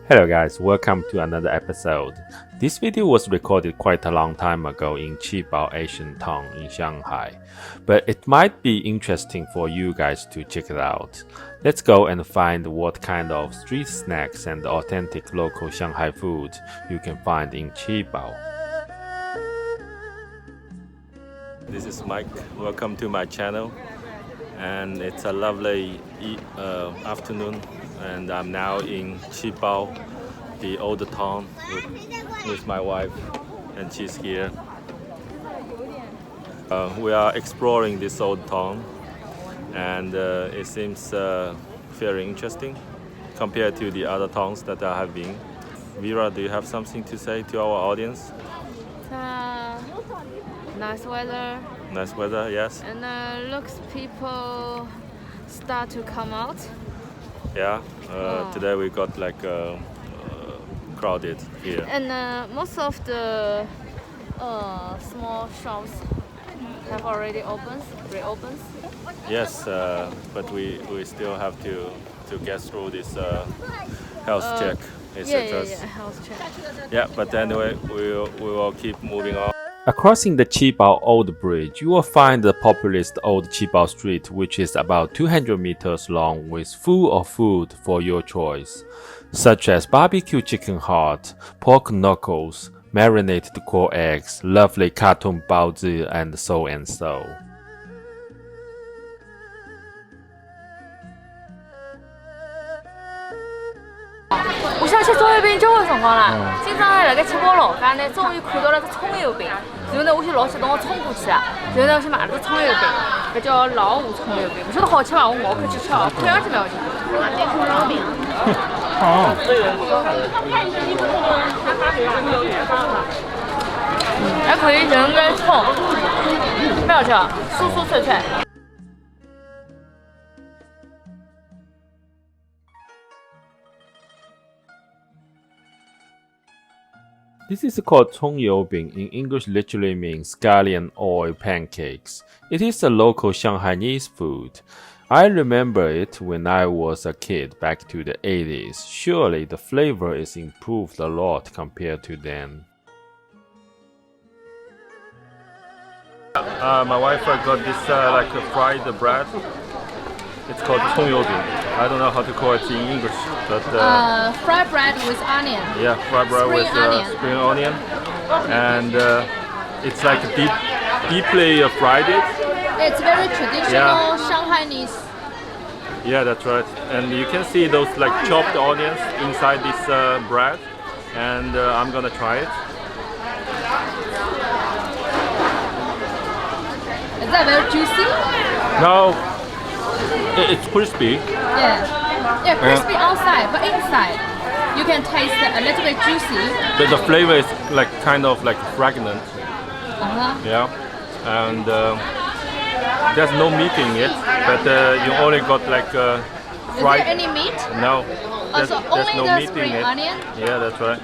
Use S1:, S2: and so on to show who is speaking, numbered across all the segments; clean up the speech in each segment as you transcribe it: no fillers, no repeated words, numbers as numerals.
S1: Hello guys, welcome to another episode. This video was recorded quite a long time ago in Qibao Asian town in Shanghai, but it might be interesting for you guys to check it out. Let's go and find what kind of street snacks and authentic local Shanghai food you can find in Qibao. This is Mike, welcome to my channel, and it's a lovely afternoon, and I'm now in Qibao, the old town with my wife, and she's here. We are exploring this old town, and it seems very interesting compared to the other towns that I have been. Vera, do you have something to say to our audience?
S2: Nice weather.
S1: Nice weather, yes.
S2: And looks people start to come out.
S1: Yeah, today we got like crowded here.
S2: And most of the small shops have already reopened.
S1: Yes, but we still have to get through this health check, etc.
S2: Yeah, health check.
S1: Yeah, but anyway, we will keep moving on. Crossing the Qibao Old Bridge, you will find the populous old Qibao Street, which is about 200 meters long, with full of food for your choice, such as barbecue chicken heart, pork knuckles, marinated core eggs, lovely carton baozi, and so and so.
S2: 我想吃葱油饼交关辰光了。今朝呢，辣盖七宝老街呢，终于看到了只葱油饼。然后呢，我就老激动，我冲过去啊。然后呢，我去买了只葱油饼，搿叫老虎葱油饼。不晓得好吃伐？我咬开去吃哦，看上去蛮好吃。葱油饼。哦。还可以人跟葱，蛮好吃，酥酥脆脆。
S1: This is called 葱油饼. In English literally means scallion oil pancakes. It is a local Shanghainese food. I remember it when I was a kid back to the 80s. Surely the flavor is improved a lot compared to then. My wife got this like fried bread. It's called 葱油饼. I don't know how to call it in English, but
S2: fried bread with onion.
S1: Yeah, fried bread with spring onion, and it's like deeply fried.
S2: It's very traditional Shanghainese.
S1: Yeah, that's right. And you can see those like chopped onions inside this bread, and I'm gonna try it.
S2: Is that very juicy?
S1: No. It's crispy.
S2: Yeah, crispy outside, but inside you can taste a little bit juicy.
S1: The flavor is like kind of like fragrant. Yeah, and there's no meat in it, but you only got like fried.
S2: Is there any meat?
S1: No, there's
S2: only
S1: no
S2: the
S1: meat
S2: spring
S1: in it.
S2: onion?
S1: Yeah, that's right.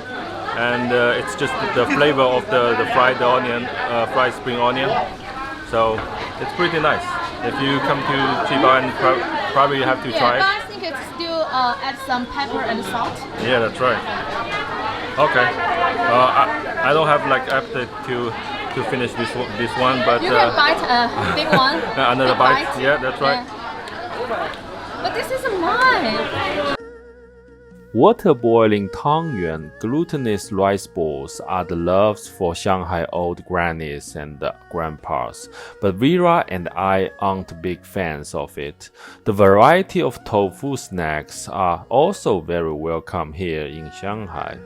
S1: And it's just the flavor of the fried onion, fried spring onion. So it's pretty nice. If you come to Qibao, probably you have to try it.
S2: But I think it's still add some pepper and salt.
S1: Yeah, that's right. Okay. I don't have like appetite to finish this one, but
S2: you can bite a big one.
S1: Another
S2: big
S1: bite. Yeah, that's right.
S2: Yeah. But this is mine.
S1: Water boiling tangyuan, glutinous rice balls are the loves for Shanghai old grannies and grandpas, but Vera and I aren't big fans of it. The variety of tofu snacks are also very welcome here in Shanghai.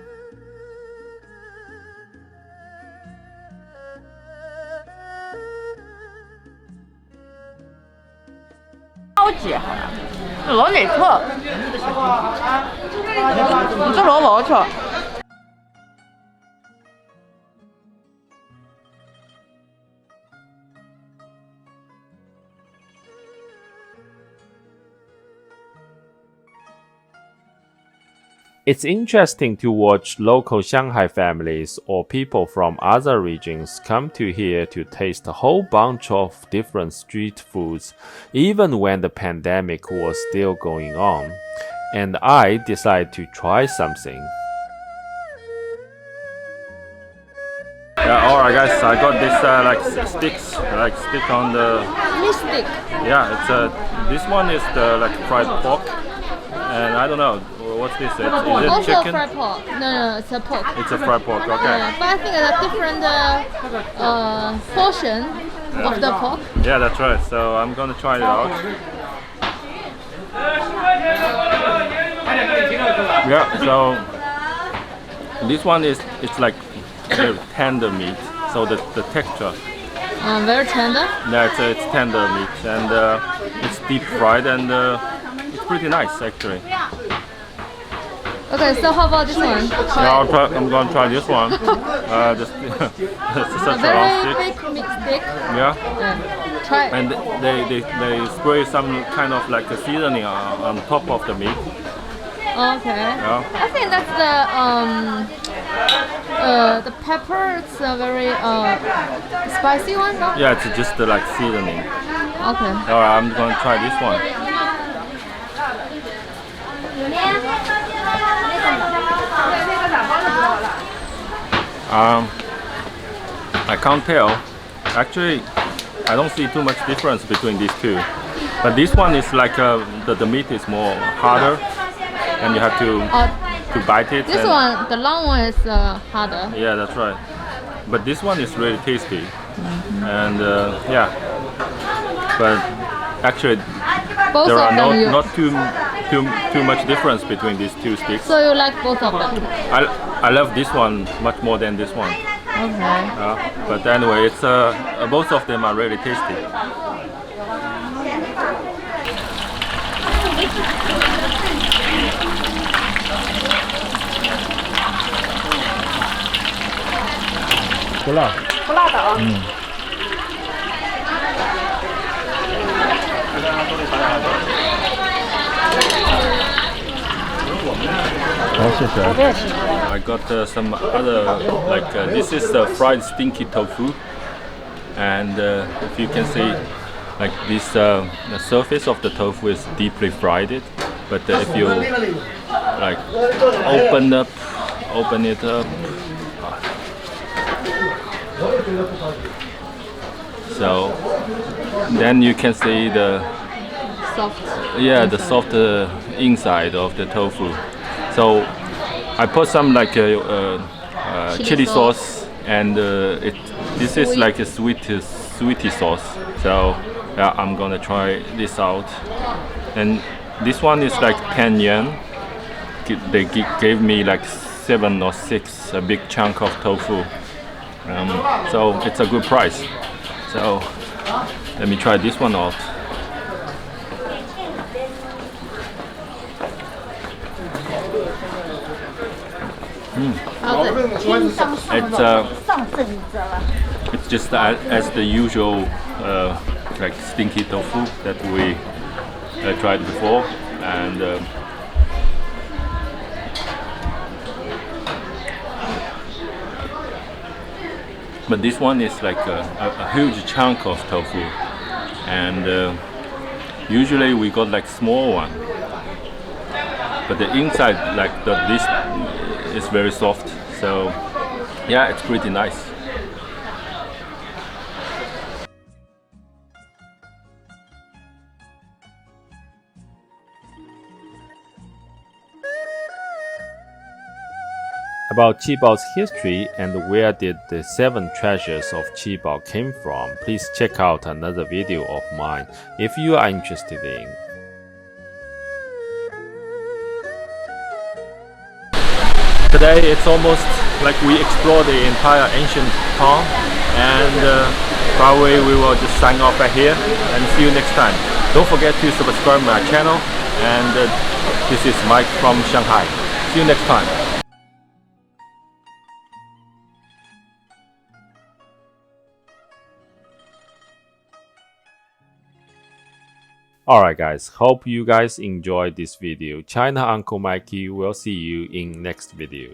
S1: It's interesting to watch local Shanghai families or people from other regions come to here to taste a whole bunch of different street foods, even when the pandemic was still going on. and I decided to try something. Yeah, alright guys, I got this like sticks, like stick on the.
S2: Meat stick.
S1: Yeah, it's this one is the like fried pork, and I don't know what's this. Is it
S2: Also
S1: chicken?
S2: fried pork. No, it's a pork.
S1: It's a fried pork. Okay.
S2: But I think it's a different portion of the pork.
S1: Yeah, that's right. So I'm gonna try it out. Yeah. So this one is it's like very tender meat. So the texture.
S2: Very tender.
S1: Yeah, it's tender meat, and it's deep fried, and it's pretty nice actually.
S2: Okay, so how about this one?
S1: Yeah, I'm gonna try this one. Just it's such a long
S2: Very
S1: stick.
S2: big meat stick.
S1: Yeah.
S2: Try it.
S1: And they spray some kind of like a seasoning on top of the meat.
S2: Okay.
S1: Yeah.
S2: I think that's the pepper. It's a very spicy one, no?
S1: Yeah, it's just like seasoning.
S2: Okay.
S1: Alright, I'm gonna try this one. I can't tell. Actually, I don't see too much difference between these two. But this one is like the meat is more harder, and you have to bite it.
S2: This one, the long one is harder.
S1: Yeah, that's right. But this one is really tasty, and yeah. But actually,
S2: Both
S1: there
S2: of
S1: are
S2: them.
S1: not too much difference between these two sticks.
S2: So you like both of them?
S1: I love this one much more than this one.
S2: Okay.
S1: But anyway, it's both of them are really tasty. I got some other like this is the fried stinky tofu, and if you can see, like this the surface of the tofu is deeply fried. But if you like open it up, so then you can see the
S2: Soft.
S1: yeah the soft inside of the tofu. So I put some like chili sauce, and this is like a sweety sauce. So yeah, I'm gonna try this out. And this one is like 10 yen. They gave me like 7 or 6 a big chunk of tofu. So it's a good price. So let me try this one out. It's just as the usual like stinky tofu that we tried before, and but this one is like a huge chunk of tofu, and usually we got like small one, but the inside like this is very soft. So yeah, it's pretty nice. About Qibao's history and where did the 7 treasures of Qibao came from, please check out another video of mine if you are interested in. Today it's almost like we explored the entire ancient town, and probably we will just sign off right here and see you next time. Don't forget to subscribe my channel, and this is Mike from Shanghai. See you next time. Alright guys, hope you guys enjoyed this video. China Uncle Mikey will see you in next video.